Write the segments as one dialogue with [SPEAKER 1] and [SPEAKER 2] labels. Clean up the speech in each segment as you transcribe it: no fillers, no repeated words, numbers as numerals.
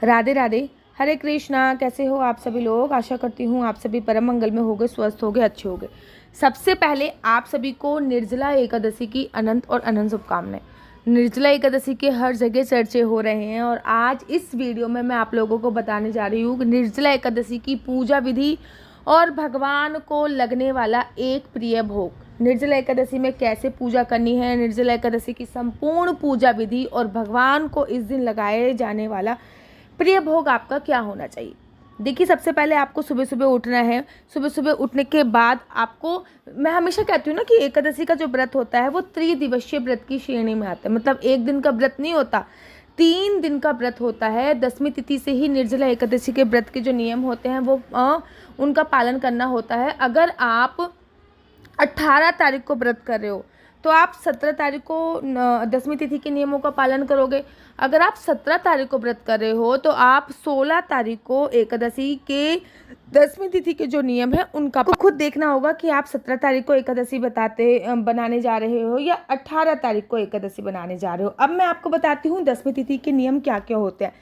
[SPEAKER 1] राधे राधे। हरे कृष्णा। कैसे हो आप सभी लोग? आशा करती हूँ आप सभी परम मंगल में होगे, स्वस्थ होगे, अच्छे होगे। सबसे पहले आप सभी को निर्जला एकादशी की अनंत और अनंत शुभकामनाएं। निर्जला एकादशी के हर जगह चर्चे हो रहे हैं और आज इस वीडियो में मैं आप लोगों को बताने जा रही हूँ कि निर्जला एकादशी की पूजा विधि और भगवान को लगने वाला एक प्रिय भोग। निर्जला एकादशी में कैसे पूजा करनी है, निर्जला एकादशी की संपूर्ण पूजा विधि और भगवान को इस दिन लगाए जाने वाला प्रिय भोग आपका क्या होना चाहिए। देखिए, सबसे पहले आपको सुबह सुबह उठना है। सुबह सुबह उठने के बाद आपको, मैं हमेशा कहती हूँ ना कि एकादशी का जो व्रत होता है वो त्रिदिवसीय व्रत की श्रेणी में आता है। मतलब एक दिन का व्रत नहीं होता, 3 दिन का व्रत होता है। 10वीं तिथि से ही निर्जला एकादशी के व्रत के जो नियम होते हैं वो उनका पालन करना होता है। अगर आप 18 तारीख को व्रत कर रहे हो तो आप 17 तारीख को 10वीं तिथि के नियमों का पालन करोगे। अगर आप 17 तारीख को व्रत कर रहे हो तो आप 16 तारीख को एकादशी के 10वीं तिथि के जो नियम है उनका खुद देखना होगा कि आप 17 तारीख को एकादशी बनाने जा रहे हो या 18 तारीख को एकादशी बनाने जा रहे हो। अब मैं आपको बताती हूँ 10वीं तिथि के नियम क्या क्या होते हैं।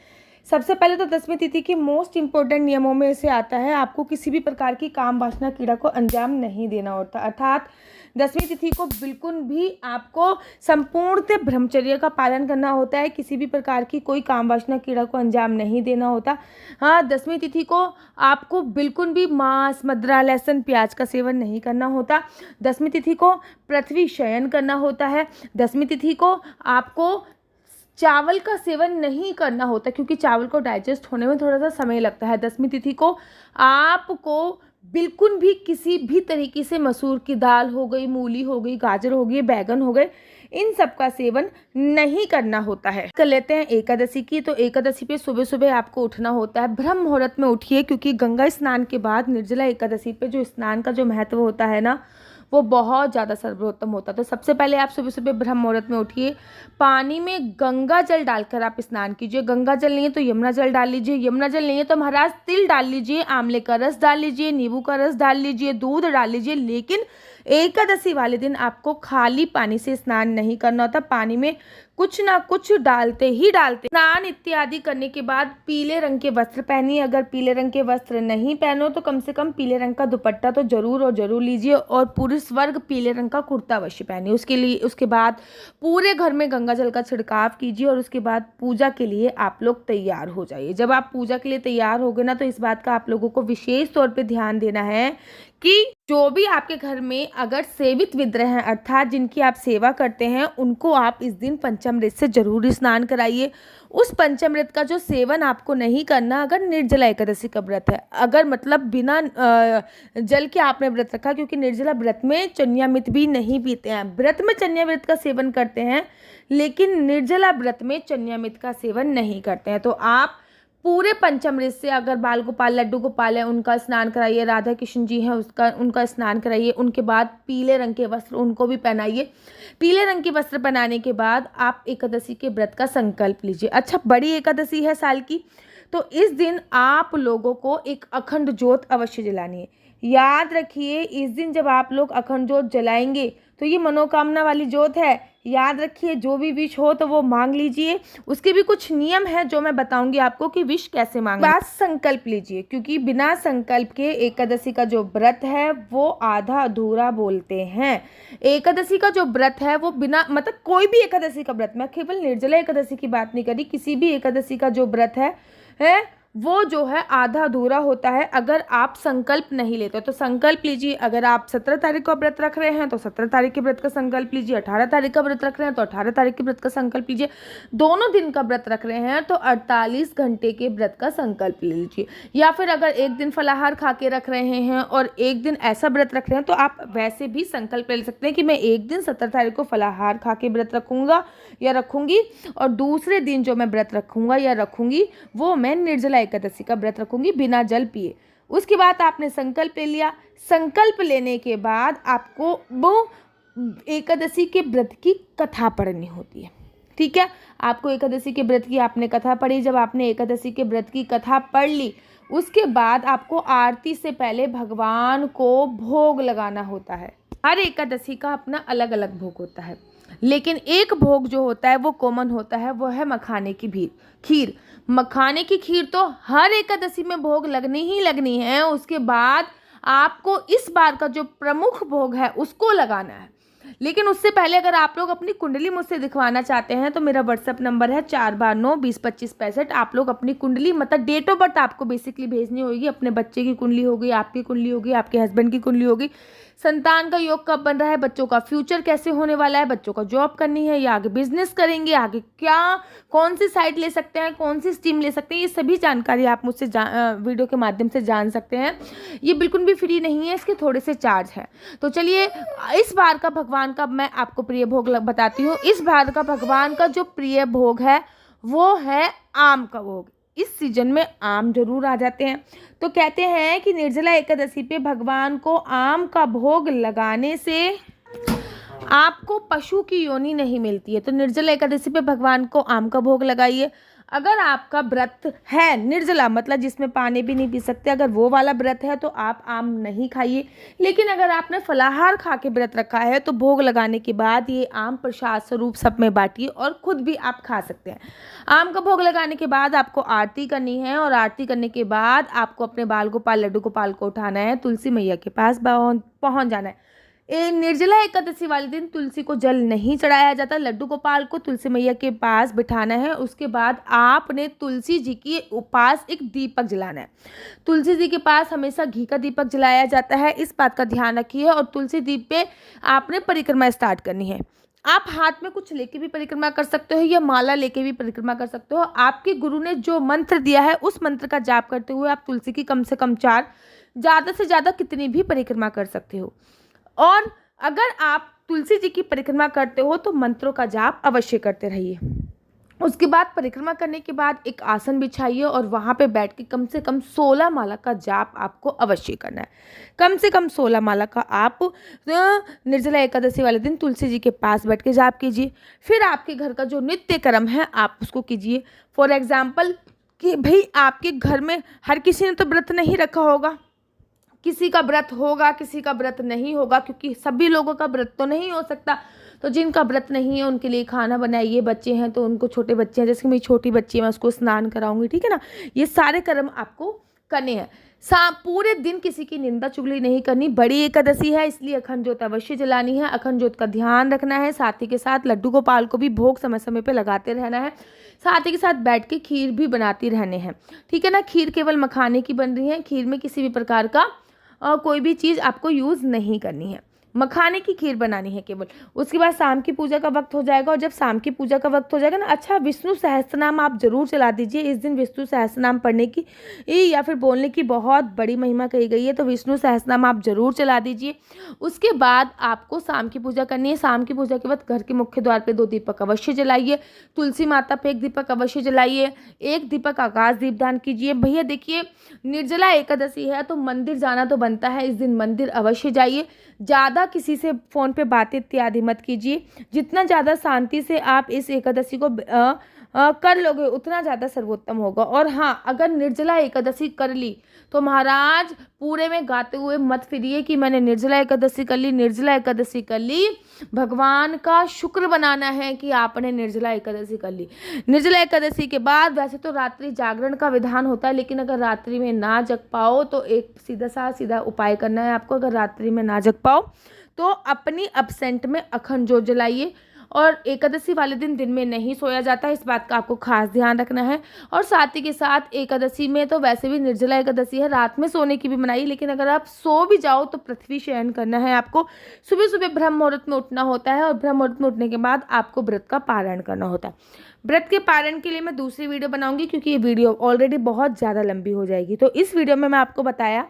[SPEAKER 1] सबसे पहले तो 10वीं तिथि के मोस्ट इंपॉर्टेंट नियमों में से आता है आपको किसी भी प्रकार की काम वासना क्रीड़ा को अंजाम नहीं देना होता। अर्थात 10वीं तिथि को बिल्कुल भी आपको संपूर्ण ब्रह्मचर्य का पालन करना होता है। किसी भी प्रकार की कोई काम वासना क्रीड़ा को अंजाम नहीं देना होता। हाँ, 10वीं तिथि को आपको बिल्कुल भी मांस, मदिरा, लहसुन, प्याज का सेवन नहीं करना होता। 10वीं तिथि को पृथ्वी शयन करना होता है। 10वीं तिथि को आपको चावल का सेवन नहीं करना होता क्योंकि चावल को डाइजेस्ट होने में थोड़ा सा समय लगता है। 10वीं तिथि को आपको बिल्कुल भी किसी भी तरीके से मसूर की दाल हो गई, मूली हो गई, गाजर हो गई, बैगन हो गए, इन सब का सेवन नहीं करना होता है। कर लेते हैं एकादशी की। तो एकादशी पे सुबह सुबह आपको उठना होता है। ब्रह्म मुहूर्त में उठिए क्योंकि गंगा स्नान के बाद निर्जला एकादशी पे जो स्नान का जो महत्व होता है ना वो बहुत ज़्यादा सर्वोत्तम होता है। तो सबसे पहले आप सुबह सुबह ब्रह्म मुहूर्त में उठिए, पानी में गंगा जल डालकर आप स्नान कीजिए। गंगा जल नहीं है तो यमुना जल डाल लीजिए, यमुना जल नहीं है तो महाराज तिल डाल लीजिए, आंवले का रस डाल लीजिए, नींबू का रस डाल लीजिए, दूध डाल लीजिए। लेकिन एकादशी वाले दिन आपको खाली पानी से स्नान नहीं करना होता, पानी में कुछ ना कुछ डालते ही डालते। स्नान इत्यादि करने के बाद पीले रंग के वस्त्र पहनिए। अगर पीले रंग के वस्त्र नहीं पहनो तो कम से कम पीले रंग का दुपट्टा तो जरूर और जरूर लीजिए और पुरुष वर्ग पीले रंग का कुर्ता अवश्य पहनिए। उसके बाद पूरे घर में गंगा जल का छिड़काव कीजिए और उसके बाद पूजा के लिए आप लोग तैयार हो जाइए। जब आप पूजा के लिए तैयार हो गए ना तो इस बात का आप लोगों को विशेष तौर पे ध्यान देना है कि जो भी आपके घर में अगर सेवित विग्रह हैं अर्थात जिनकी आप सेवा करते हैं उनको आप इस दिन पंचामृत से जरूर स्नान कराइए। उस पंचामृत का जो सेवन आपको नहीं करना अगर निर्जला एकादशी का व्रत है। अगर मतलब बिना जल के आपने व्रत रखा, क्योंकि निर्जला व्रत में चन्यामृत भी नहीं पीते हैं। व्रत में चन्यामृत का सेवन करते हैं लेकिन निर्जला व्रत में चन्यामृत का सेवन नहीं करते हैं। तो आप पूरे पंचामृत से अगर बाल गोपाल, लड्डू गोपाल है उनका स्नान कराइए, राधा कृष्ण जी हैं उनका स्नान कराइए। उनके बाद पीले रंग के वस्त्र उनको भी पहनाइए। पीले रंग के वस्त्र पहनाने के बाद आप एकादशी के व्रत का संकल्प लीजिए। अच्छा, बड़ी एकादशी है साल की, तो इस दिन आप लोगों को एक अखंड ज्योत अवश्य जलानी है। याद रखिए, इस दिन जब आप लोग अखंड ज्योत जलाएंगे तो ये मनोकामना वाली ज्योत है। याद रखिए, जो भी विश हो तो वो मांग लीजिए। उसके भी कुछ नियम है जो मैं बताऊंगी आपको कि विश कैसे मांगना। बात संकल्प लीजिए क्योंकि बिना संकल्प के एकादशी का जो व्रत है वो आधा अधूरा बोलते हैं। एकादशी का जो व्रत है वो बिना, मतलब कोई भी एकादशी का व्रत, मैं केवल निर्जला एकादशी की बात नहीं करी, किसी भी एकादशी का जो व्रत है वो जो है आधा अधूरा होता है अगर आप संकल्प नहीं लेते। तो संकल्प लीजिए। अगर आप 17 तारीख को व्रत रख रहे हैं तो 17 तारीख के व्रत का संकल्प लीजिए। 18 तारीख का व्रत रख रहे हैं तो 18 तारीख के व्रत का संकल्प लीजिए। दोनों दिन का व्रत रख रहे हैं तो 48 घंटे के व्रत का संकल्प ले लीजिए। या फिर अगर एक दिन फलाहार खा के रख रहे हैं और एक दिन ऐसा व्रत रख रहे हैं तो आप वैसे भी संकल्प ले सकते हैं कि मैं एक दिन 17 तारीख को फलाहार खा के व्रत रखूंगा या रखूंगी और दूसरे दिन जो मैं व्रत रखूंगा या रखूंगी वो मैं निर्जला एकादशी का व्रत रखूंगी बिना जल पिए। उसके बाद आपने संकल्प ले लिया। संकल्प लेने के बाद आपको वो एकादशी के व्रत की कथा पढ़नी होती है। ठीक है, आपको एकादशी के व्रत की आपने कथा पढ़ी। जब आपने एकादशी के व्रत की कथा पढ़ ली उसके बाद आपको आरती से पहले भगवान को भोग लगाना होता है। हर एकादशी का अपना अलग अलग भोग होता है लेकिन एक भोग जो होता है वो कॉमन होता है, वो है मखाने की खीर। मखाने की खीर तो हर एकादशी में भोग लगनी ही लगनी है। उसके बाद आपको इस बार का जो प्रमुख भोग है उसको लगाना है। लेकिन उससे पहले अगर आप लोग अपनी कुंडली मुझसे दिखवाना चाहते हैं तो मेरा व्हाट्सअप नंबर है 429202565। आप लोग अपनी कुंडली मतलब डेट ऑफ बर्थ आपको बेसिकली भेजनी होगी। अपने बच्चे की कुंडली होगी, आपकी कुंडली होगी, आपके हस्बैंड की कुंडली होगी, संतान का योग कब बन रहा है, बच्चों का फ्यूचर कैसे होने वाला है, बच्चों का जॉब करनी है या आगे बिजनेस करेंगे, आगे क्या कौन सी साइड ले सकते हैं, कौन सी स्ट्रीम ले सकते हैं, ये सभी जानकारी आप मुझसे वीडियो के माध्यम से जान सकते हैं। ये बिल्कुल भी फ्री नहीं है, इसके थोड़े से चार्ज हैं। तो चलिए इस बार का भगवान का मैं आपको प्रिय भोग बताती हूँ। इस बार का भगवान का जो प्रिय भोग है वो है आम का भोग। इस सीजन में आम जरूर आ जाते हैं। तो कहते हैं कि निर्जला एकादशी पे भगवान को आम का भोग लगाने से आपको पशु की योनि नहीं मिलती है। तो निर्जला एकादशी पे भगवान को आम का भोग लगाइए। अगर आपका व्रत है निर्जला मतलब जिसमें पानी भी नहीं पी सकते, अगर वो वाला व्रत है तो आप आम नहीं खाइए। लेकिन अगर आपने फलाहार खा के व्रत रखा है तो भोग लगाने के बाद ये आम प्रसाद स्वरूप सब में बांटिए और खुद भी आप खा सकते हैं। आम का भोग लगाने के बाद आपको आरती करनी है और आरती करने के बाद आपको अपने बाल गोपाल लड्डू गोपाल को उठाना है, तुलसी मैया के पास पहुँच जाना है। निर्जला एकादशी वाले दिन तुलसी को जल नहीं चढ़ाया जाता, लड्डू गोपाल को तुलसी मैया के पास बिठाना है। उसके बाद आपने तुलसी जी के पास एक दीपक जलाना है। तुलसी जी के पास हमेशा घी का दीपक जलाया जाता है, इस बात का ध्यान रखिए। और तुलसी दीप पे आपने परिक्रमा स्टार्ट करनी है। आप हाथ में कुछ लेके भी परिक्रमा कर सकते हो या माला लेके भी परिक्रमा कर सकते हो। आपके गुरु ने जो मंत्र दिया है उस मंत्र का जाप करते हुए आप तुलसी की कम से कम 4, ज़्यादा से ज़्यादा कितनी भी परिक्रमा कर सकते हो। और अगर आप तुलसी जी की परिक्रमा करते हो तो मंत्रों का जाप अवश्य करते रहिए। उसके बाद परिक्रमा करने के बाद एक आसन बिछाइए और वहाँ पे बैठ के कम से कम 16 माला का जाप आपको अवश्य करना है। कम से कम 16 माला का आप निर्जला एकादशी वाले दिन तुलसी जी के पास बैठ के जाप कीजिए। फिर आपके घर का जो नित्य कर्म है आप उसको कीजिए। फॉर एग्जाम्पल कि भाई आपके घर में हर किसी ने तो व्रत नहीं रखा होगा, किसी का व्रत होगा, किसी का व्रत नहीं होगा, क्योंकि सभी लोगों का व्रत तो नहीं हो सकता। तो जिनका व्रत नहीं है उनके लिए खाना बनाइए। बच्चे हैं तो उनको, छोटे बच्चे हैं जैसे कि मेरी छोटी बच्ची है मैं उसको स्नान कराऊंगी, ठीक है ना। ये सारे कर्म आपको करने हैं। पूरे दिन किसी की निंदा चुगली नहीं करनी। बड़ी एकादशी है इसलिए अखंड ज्योत अवश्य जलानी है, अखंड ज्योत का ध्यान रखना है। साथ ही के साथ लड्डू गोपाल को भी भोग समय समय पे लगाते रहना है। साथ ही के साथ बैठ के खीर भी बनाती रहने हैं, ठीक है ना। खीर केवल मखाने की बन रही है, खीर में किसी भी प्रकार का कोई भी चीज़ आपको यूज़ नहीं करनी है, मखाने की खीर बनानी है केवल। उसके बाद शाम की पूजा का वक्त हो जाएगा और जब शाम की पूजा का वक्त हो जाएगा ना, अच्छा विष्णु सहस्त्रनाम आप जरूर चला दीजिए। इस दिन विष्णु सहस्त्रनाम पढ़ने की या फिर बोलने की बहुत बड़ी महिमा कही गई है, तो विष्णु सहस्त्रनाम आप जरूर चला दीजिए। उसके बाद आपको शाम की पूजा करनी है। शाम की पूजा के बाद घर के मुख्य द्वार पे 2 दीपक अवश्य जलाइए, तुलसी माता पे 1 दीपक अवश्य जलाइए, 1 दीपक आकाश दीपदान कीजिए। भैया देखिए निर्जला एकादशी है तो मंदिर जाना तो बनता है, इस दिन मंदिर अवश्य जाइए। ज़्यादा किसी से फ़ोन पे बातें इत्यादि मत कीजिए। जितना ज़्यादा शांति से आप इस एकादशी को कर लोगे उतना ज़्यादा सर्वोत्तम होगा। और हाँ, अगर निर्जला एकादशी कर ली तो महाराज पूरे में गाते हुए मत फिरिए कि मैंने निर्जला एकादशी कर ली, निर्जला एकादशी कर ली। भगवान का शुक्र बनाना है कि आपने निर्जला एकादशी कर ली। निर्जला एकादशी के बाद वैसे तो रात्रि जागरण का विधान होता है, लेकिन अगर रात्रि में ना जग पाओ तो एक सीधा उपाय करना है आपको। अगर रात्रि में ना जग पाओ तो अपनी अब्सेंट में अखंड ज्योत जलाइए। और एकादशी वाले दिन में नहीं सोया जाता, इस बात का आपको खास ध्यान रखना है। और साथ ही के साथ एकादशी में तो वैसे भी निर्जला एकादशी है, रात में सोने की भी मनाही, लेकिन अगर आप सो भी जाओ तो पृथ्वी शयन करना है आपको। सुबह सुबह ब्रह्म मुहूर्त में उठना होता है और ब्रह्म मुहूर्त में उठने के बाद आपको व्रत का पारण करना होता है। व्रत के पारण के लिए मैं दूसरी वीडियो बनाऊंगी क्योंकि ये वीडियो ऑलरेडी बहुत ज़्यादा लंबी हो जाएगी। तो इस वीडियो में मैं आपको बताया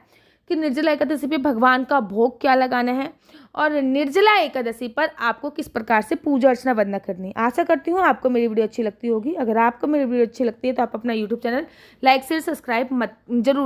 [SPEAKER 1] कि निर्जला एकादशी पे भगवान का भोग क्या लगाना है और निर्जला एकादशी पर आपको किस प्रकार से पूजा अर्चना वंदना करनी है। आशा करती हूँ आपको मेरी वीडियो अच्छी लगती होगी। अगर आपको मेरी वीडियो अच्छी लगती है तो आप अपना YouTube channel like share subscribe जरूर